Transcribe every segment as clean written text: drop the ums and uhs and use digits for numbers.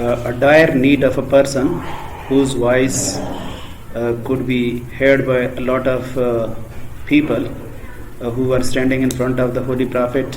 a dire need of a person whose voice could be heard by a lot of people who were standing in front of the Holy Prophet.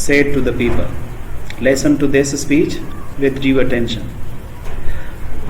said to the people, listen to this speech with due attention.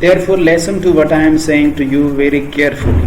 Therefore listen to what I am saying to you very carefully.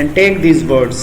And take these words.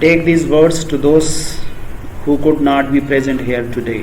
Take these words to those who could not be present here today.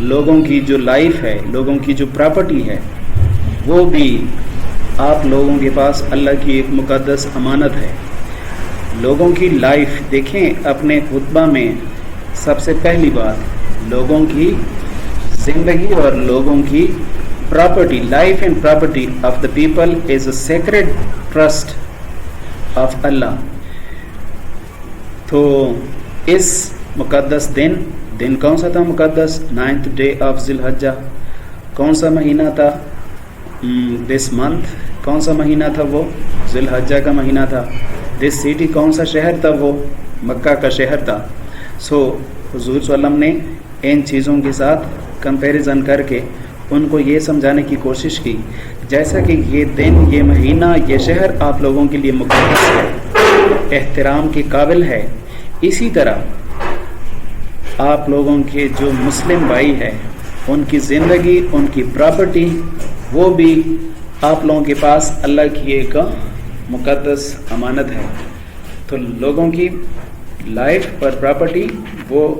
لوگوں کی جو life ہے, لوگوں کی جو property ہے, وہ بھی آپ لوگوں کے پاس اللہ کی ایک مقدس امانت ہے. لوگوں کی لائف دیکھیں اپنے خطبہ میں, سب سے پہلی بات لوگوں کی زندگی اور لوگوں کی property, life and property of the people is a sacred trust of Allah. تو اس مقدس دن کون سا تھا مقدس؟ 9th day آف ذی الحجہ. کون سا مہینہ تھا؟ This month. کون سا مہینہ تھا؟ وہ ذی الحجہ کا مہینہ تھا. دس سٹی کون سا شہر تھا؟ وہ مکہ کا شہر تھا. سو حضور صلی اللہ علیہ وسلم نے ان چیزوں کے ساتھ کمپیریزن کر کے ان کو یہ سمجھانے کی کوشش کی جیسا کہ یہ دن, یہ مہینہ, یہ شہر آپ لوگوں کے لیے مقدس ہے, احترام کے قابل ہے, اسی طرح آپ لوگوں کے جو مسلم بھائی ہیں ان کی زندگی, ان کی پراپرٹی, وہ بھی آپ لوگوں کے پاس اللہ کی ایک مقدس امانت ہے. تو لوگوں کی لائف اور پراپرٹی وہ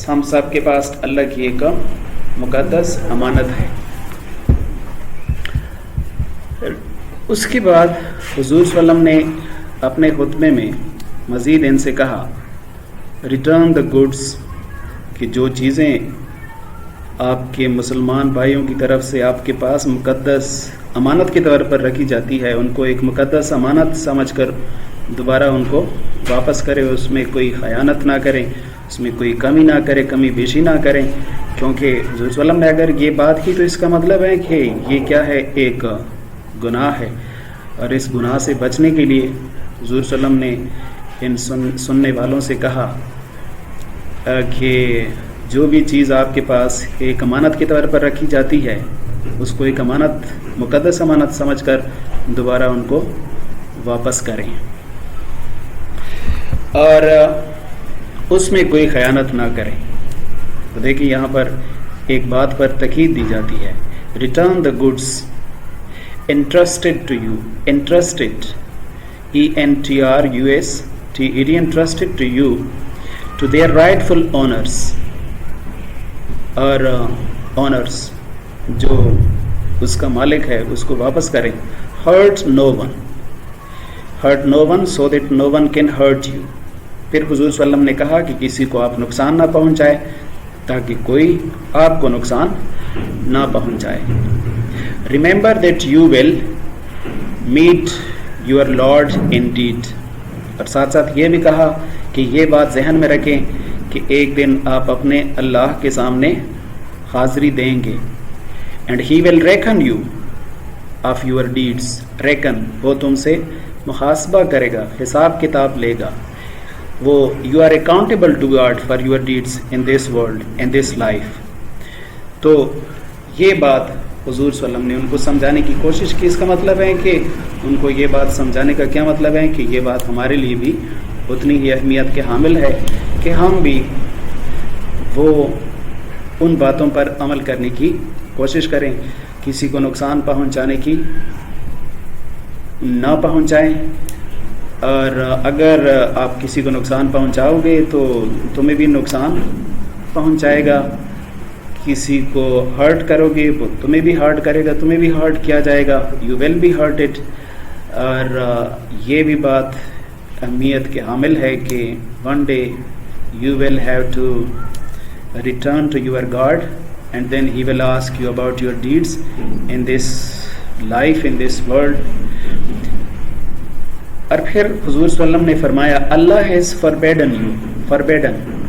ہم سب کے پاس اللہ کی ایک مقدس امانت ہے. اس کے بعد حضور صلی اللہ علیہ وسلم نے اپنے خطبے میں مزید ان سے کہا ریٹرن دا گڈس, کہ جو چیزیں آپ کے مسلمان بھائیوں کی طرف سے آپ کے پاس مقدس امانت کے طور پر رکھی جاتی ہے, ان کو ایک مقدس امانت سمجھ کر دوبارہ ان کو واپس کرے, اس میں کوئی خیانت نہ کریں, اس میں کوئی کمی نہ کرے, کمی بیشی نہ کریں. کیونکہ حضور صلی اللہ علیہ وسلم نے اگر یہ بات کی تو اس کا مطلب ہے کہ یہ کیا ہے, ایک گناہ ہے, اور اس گناہ سے بچنے کے لیے حضور صلی اللہ علیہ وسلم نے ان سننے والوں سے کہا کہ جو بھی چیز آپ کے پاس ایک امانت کے طور پر رکھی جاتی ہے اس کو ایک امانت, مقدس امانت سمجھ کر دوبارہ ان کو واپس کریں, اور اس میں کوئی خیانت نہ کریں. تو دیکھیں یہاں پر ایک بات پر تاکید دی جاتی ہے, return the goods entrusted to you, entrusted, entrusted, entrusted to you, to their rightful owners, اور owners جو اس کا مالک ہے اس کو واپس کریں. hurt no one so that no one can hurt you. پھر حضور صلی اللہ علیہ وسلم نے کہا کہ کسی کو آپ نقصان نہ پہنچائے تاکہ کوئی آپ کو نقصان نہ پہنچائے. Remember that you will meet your Lord indeed. اور ساتھ ساتھ یہ بھی کہا کہ یہ بات ذہن میں رکھیں کہ ایک دن آپ اپنے اللہ کے سامنے حاضری دیں گے. And he will reckon you of your deeds. reckon وہ تم سے محاسبہ کرے گا, حساب کتاب لے گا. وہ you are accountable to God for your deeds in this world, in this life. تو یہ بات حضور صلی اللہ علیہ وسلم نے ان کو سمجھانے کی کوشش کی. اس کا مطلب ہے کہ ان کو یہ بات سمجھانے کا کیا مطلب ہے کہ یہ بات ہمارے لیے بھی اتنی ہی اہمیت کے حامل ہے کہ ہم بھی وہ ان باتوں پر عمل کرنے کی کوشش کریں, کسی کو نقصان پہنچانے کی نہ پہنچائیں, اور اگر آپ کسی کو نقصان پہنچاؤ گے تو تمہیں بھی نقصان پہنچائے گا. کسی کو ہرٹ کرو گے وہ تمہیں بھی ہرٹ کرے گا, تمہیں بھی ہرٹ کیا جائے گا, یو ول بی ہرٹڈ. اور یہ بھی بات اہمیت کے حامل ہے کہ one day you will have to return to your God and then he will ask you about your deeds in this life, in this world. اور پھر حضور صلی اللہ علیہ وسلم نے فرمایا Allah has forbidden you.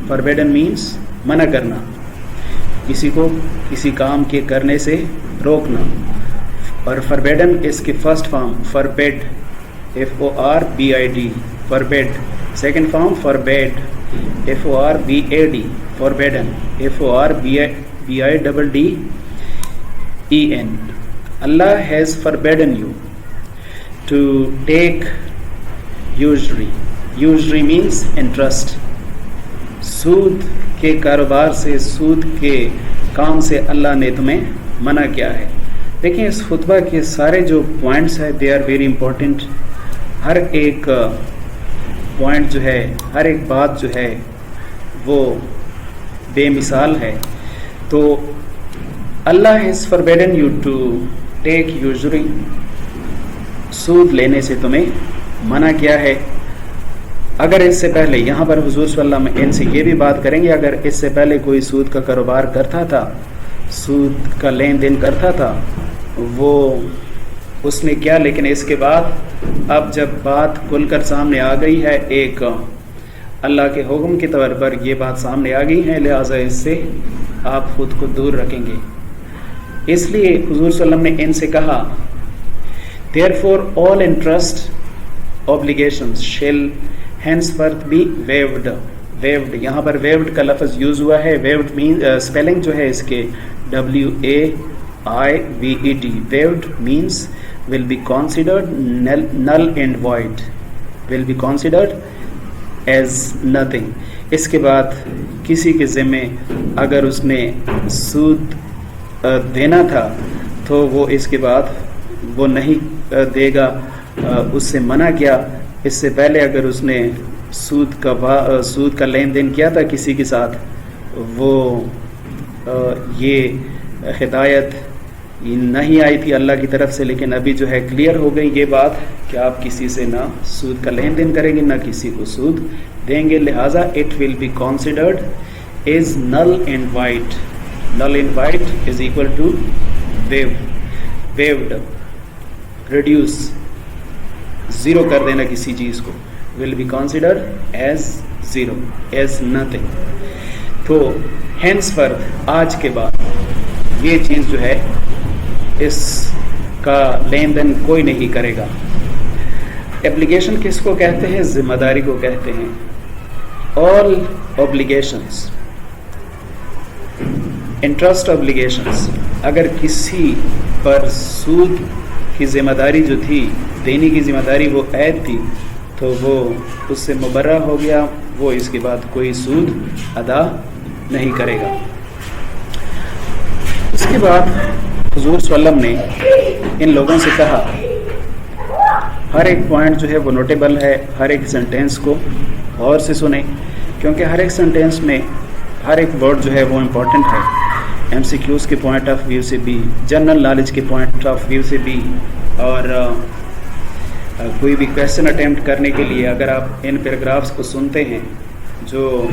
Forbidden means منع کرنا, کسی کو کسی کام کے کرنے سے روکنا. اور فاربیڈن اس کی first form forbid, FORBID, forbid. Second form forbid, FORBAD, forbidden, FORBIDDEN. Allah has forbidden you to take usury. usury means interest. سود کے کاروبار سے, سود کے کام سے اللہ نے تمہیں منع کیا ہے. دیکھیں اس خطبہ کے سارے جو پوائنٹس ہیں دے آر ویری امپورٹنٹ. ہر ایک پوائنٹ جو ہے, ہر ایک بات جو ہے وہ بے مثال ہے. تو اللہ has forbidden you to take usury, سود لینے سے تمہیں منع کیا ہے. اگر اس سے پہلے یہاں پر حضور صلی اللہ علیہ وسلم ان سے یہ بھی بات کریں گے، اگر اس سے پہلے کوئی سود کا کاروبار کرتا تھا، سود کا لین دین کرتا تھا، وہ اس نے کیا، لیکن اس کے بعد اب جب بات کھل کر سامنے آ گئی ہے، ایک اللہ کے حکم کے طور پر یہ بات سامنے آ گئی ہے، لہٰذا اس سے آپ خود کو دور رکھیں گے. اس لیے حضور صلی اللہ علیہ وسلم نے ان سے کہا therefore all interest obligations shall henceforth be waived. یہاں پر waived کا لفظ یوز ہوا ہے. waived means spelling جو ہے اس کے WAIVED. waived means will be considered null and void, will be considered as nothing. اس کے بعد کسی کے ذمے اگر اس نے سود دینا تھا تو وہ اس کے بعد وہ نہیں دے گا، اس سے منع کیا. اس سے پہلے اگر اس نے سود کا لین دین کیا تھا کسی کے ساتھ، وہ یہ ہدایت نہیں آئی تھی اللہ کی طرف سے، لیکن ابھی جو ہے کلیئر ہو گئی یہ بات کہ آپ کسی سے نہ سود کا لین دین کریں گے، نہ کسی کو سود دیں گے. لہٰذا it will be considered as null and void. Null and void is equal to voided. Reduce, zero کر دینا کسی چیز کو، will be considered as zero, as nothing. تو ہینس پر آج کے بعد یہ چیز جو ہے اس کا لین دین کوئی نہیں کرے گا. ایپلیکیشن کس کو کہتے ہیں؟ ذمہ داری کو کہتے ہیں. all obligations, interest obligations، اگر کسی پر سود کی ذمہ داری جو تھی، دینے کی ذمہ داری وہ عائد تھی، تو وہ اس سے مبرہ ہو گیا، وہ اس کے بعد کوئی سود ادا نہیں کرے گا. اس کے بعد حضور صلی اللہ علیہ وسلم نے ان لوگوں سے کہا، ہر ایک پوائنٹ جو ہے وہ نوٹیبل ہے، ہر ایک سینٹینس کو غور سے سنیں، کیونکہ ہر ایک سینٹینس میں ہر ایک ورڈ جو ہے وہ امپورٹنٹ ہے. ایم سی کیوز کے پوائنٹ آف ویو سے بھی، جنرل نالج کے پوائنٹ آف ویو سے بھی، اور کوئی بھی کویشچن اٹیمپٹ کرنے کے لیے اگر آپ ان پیراگرافس کو سنتے ہیں جو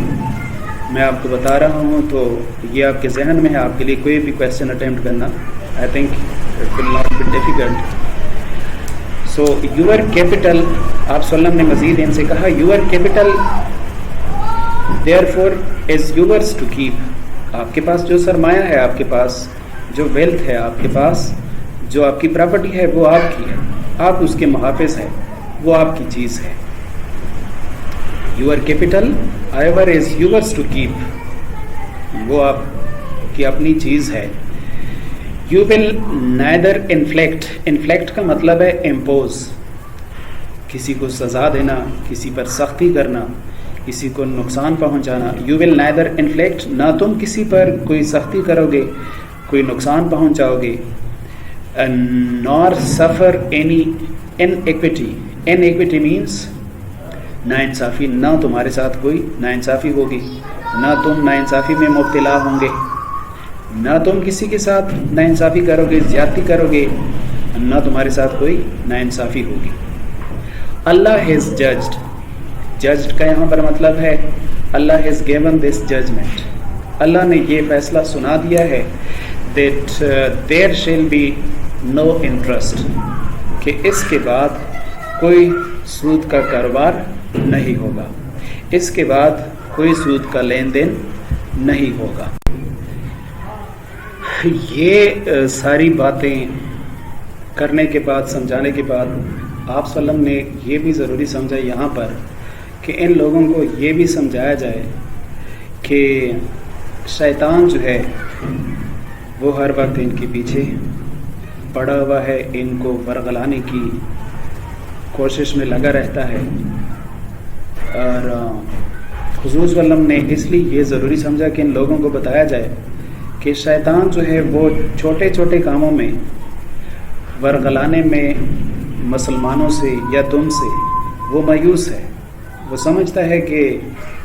میں آپ کو بتا رہا ہوں، تو یہ آپ کے ذہن میں ہے. آپ کے لیے کوئی بھی کویشچن اٹیمپٹ کرنا I think it will not be difficult. So your capital, آپ صلی اللہ علیہ وسلم نے مزید ان سے کہا، your capital therefore is yours to keep. آپ کے پاس جو سرمایہ ہے، آپ کے پاس جو ویلتھ ہے، آپ کے پاس جو آپ کی پراپرٹی ہے، وہ آپ کی ہے، آپ اس کے محافظ ہیں، وہ آپ کی چیز ہے. Your capital however is yours to keep، وہ آپ کی اپنی چیز ہے. You will neither inflict کا مطلب ہے impose، کسی کو سزا دینا، کسی پر سختی کرنا، کسی کو نقصان پہنچانا. You will neither inflict، نہ تم کسی پر کوئی سختی کرو گے، کوئی نقصان پہنچاؤ گے. nor suffer any inequity. inequity means ناانصافی، نہ تمہارے ساتھ کوئی ناانصافی ہوگی، نہ تم ناانصافی میں مبتلا ہوں گے، نہ تم کسی کے ساتھ ناانصافی کرو گے، زیادتی کرو گے، نہ تمہارے ساتھ کوئی ناانصافی ہوگی. اللہ ہیز ججڈ، ججڈ کا یہاں پر مطلب ہے اللہ ہیز گیون دس ججمنٹ، اللہ نے یہ فیصلہ سنا دیا ہے that there shall be no interest، کہ اس کے بعد کوئی سود کا کاروبار نہیں ہوگا، اس کے بعد کوئی سود کا لین دین نہیں ہوگا. یہ ساری باتیں کرنے کے بعد، سمجھانے کے بعد، آپ صلی اللہ علیہ وسلم نے یہ بھی ضروری سمجھا یہاں پر کہ ان لوگوں کو یہ بھی سمجھایا جائے کہ شیطان جو ہے وہ ہر وقت ان کے پیچھے پڑا ہوا ہے، ان کو ورغلانے کی کوشش میں لگا رہتا ہے. اور حضور صلی اللہ علیہ وسلم نے اس لیے یہ ضروری سمجھا کہ ان لوگوں کو بتایا جائے کہ شیطان جو ہے وہ چھوٹے چھوٹے کاموں میں ورغلانے میں مسلمانوں سے یا تم سے وہ مایوس ہے. وہ سمجھتا ہے کہ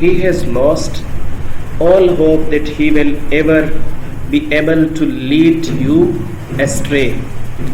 he has lost all hope that he will ever be able to lead you astray.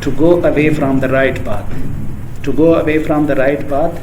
To go away from the right path. To go away from the right path,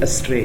Astray.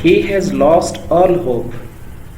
he has lost all hope.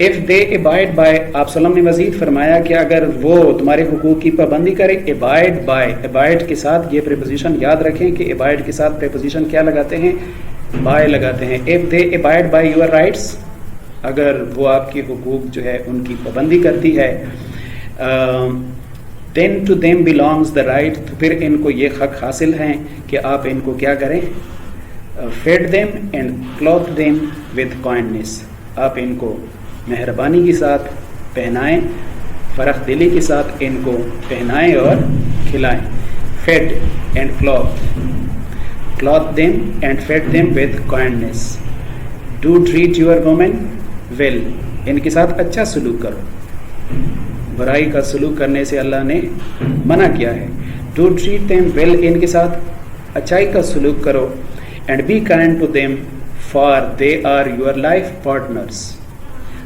if they abide by, آپ سلم نے مزید فرمایا کہ اگر وہ تمہارے حقوق کی پابندی کرے, abide by, abide کے ساتھ یہ preposition یاد رکھیں کہ abide کے ساتھ preposition کیا لگاتے ہیں, by لگاتے ہیں. if they abide by your rights, اگر وہ آپ کے حقوق جو ہے ان کی پابندی کرتی ہے, then to them belongs the right, تو پھر ان کو یہ حق حاصل ہیں کہ آپ ان کو کیا کریں, feed them and clothe them with kindness, آپ ان کو مہربانی کے ساتھ پہنائیں, فرخ دلی کے ساتھ ان کو پہنائیں اور کھلائیں. fed and clothe them and fed them with kindness. do treat your women well, ان کے ساتھ اچھا سلوک کرو, برائی کا سلوک کرنے سے اللہ نے منع کیا ہے. do treat them well, ان کے ساتھ اچھائی کا سلوک کرو. and be kind to them for they are your life partners,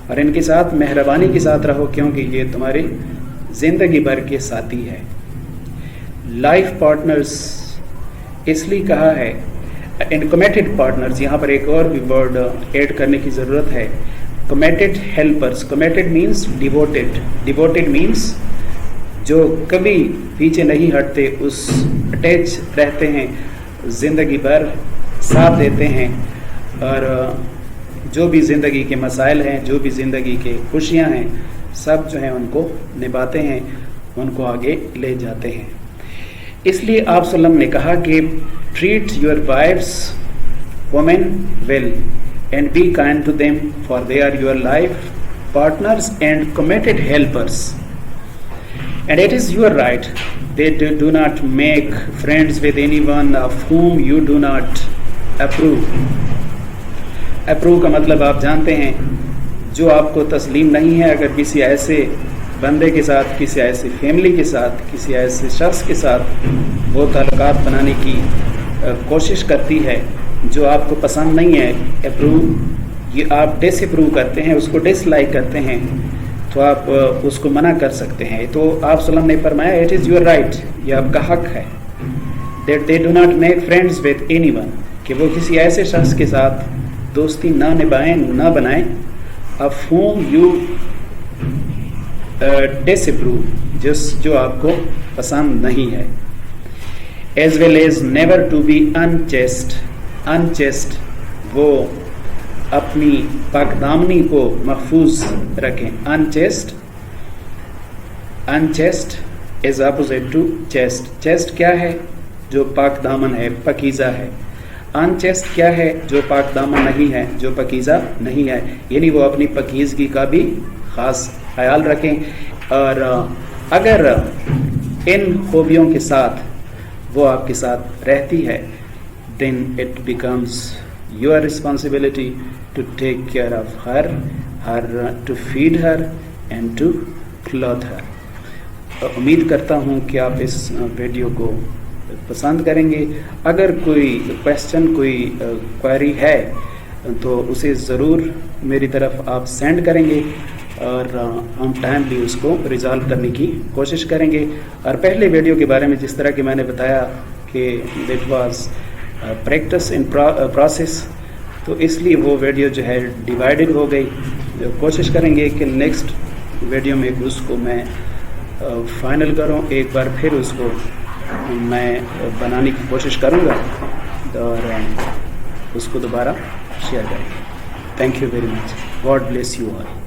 اور ان کے ساتھ مہربانی کے ساتھ رہو کیونکہ یہ تمہاری زندگی بھر کے ساتھی ہے. لائف پارٹنرز اس لیے کہا ہے, اینڈ کمیٹڈ پارٹنرز, یہاں پر ایک اور بھی ورڈ ایڈ کرنے کی ضرورت ہے, committed helpers. Committed means devoted, devoted means جو کبھی پیچھے نہیں ہٹتے, اس اٹیچ رہتے ہیں, زندگی بھر ساتھ دیتے ہیں, اور جو بھی زندگی کے مسائل ہیں, جو بھی زندگی کے خوشیاں ہیں, سب جو ہیں ان کو نبھاتے ہیں, ان کو آگے لے جاتے ہیں. اس لیے آپ صلی اللہ علیہ وسلم نے کہا کہ treat your wives women well and be kind to them for they are your life partners and committed helpers, and it is your right that do not make friends with anyone of whom you do not approve. Approve کا مطلب آپ جانتے ہیں, جو آپ کو تسلیم نہیں ہے. اگر کسی ایسے بندے کے ساتھ, کسی ایسی فیملی کے ساتھ, کسی ایسے شخص کے ساتھ وہ تعلقات بنانے کی کوشش کرتی ہے جو آپ کو پسند نہیں ہے, اپروو یہ آپ ڈس اپروو کرتے ہیں, اس کو ڈس لائک کرتے ہیں, تو آپ اس کو منع کر سکتے ہیں. تو آپ صلی اللہ علیہ وسلم نے فرمایا اٹ از یور رائٹ, یہ آپ کا حق ہے, that they do not make friends with any one, کہ وہ کسی ایسے شخص کے ساتھ دوستی نہ نبھائیں, نہ بنائیں, of whom you disapprove, جو آپ کو پسند نہیں ہے. as well as never to be unchaste. unchaste وہ اپنی پاک دامنی کو محفوظ رکھیں. unchaste is opposite to chaste. chaste کیا ہے, جو پاک دامن ہے, پاکیزہ ہے. انچیسٹ کیا ہے, جو پاک دامن نہیں ہے, جو پاکیزہ نہیں ہے, یعنی وہ اپنی پاکیزگی کا بھی خاص خیال رکھیں. اور اگر ان خوبیوں کے ساتھ وہ آپ کے ساتھ رہتی ہے, then it becomes your responsibility to take care of her, to feed her and to clothe her. امید کرتا ہوں کہ آپ اس ویڈیو کو پسند کریں گے. اگر کوئی کویسچن, کوئی کوئری ہے تو اسے ضرور میری طرف آپ سینڈ کریں گے, اور ہم ٹائملی اس کو ریزالو کرنے کی کوشش کریں گے. اور پہلے ویڈیو کے بارے میں جس طرح کہ میں نے بتایا کہ that was practice in process, تو اس لیے وہ ویڈیو جو ہے ڈیوائیڈڈ ہو گئی. کوشش کریں گے کہ نیکسٹ ویڈیو میں اس کو میں فائنل کروں, ایک بار پھر اس کو میں بنانے کی کوشش کروں گا اور اس کو دوبارہ شیئر کریں گے. Thank you very much. God bless you all.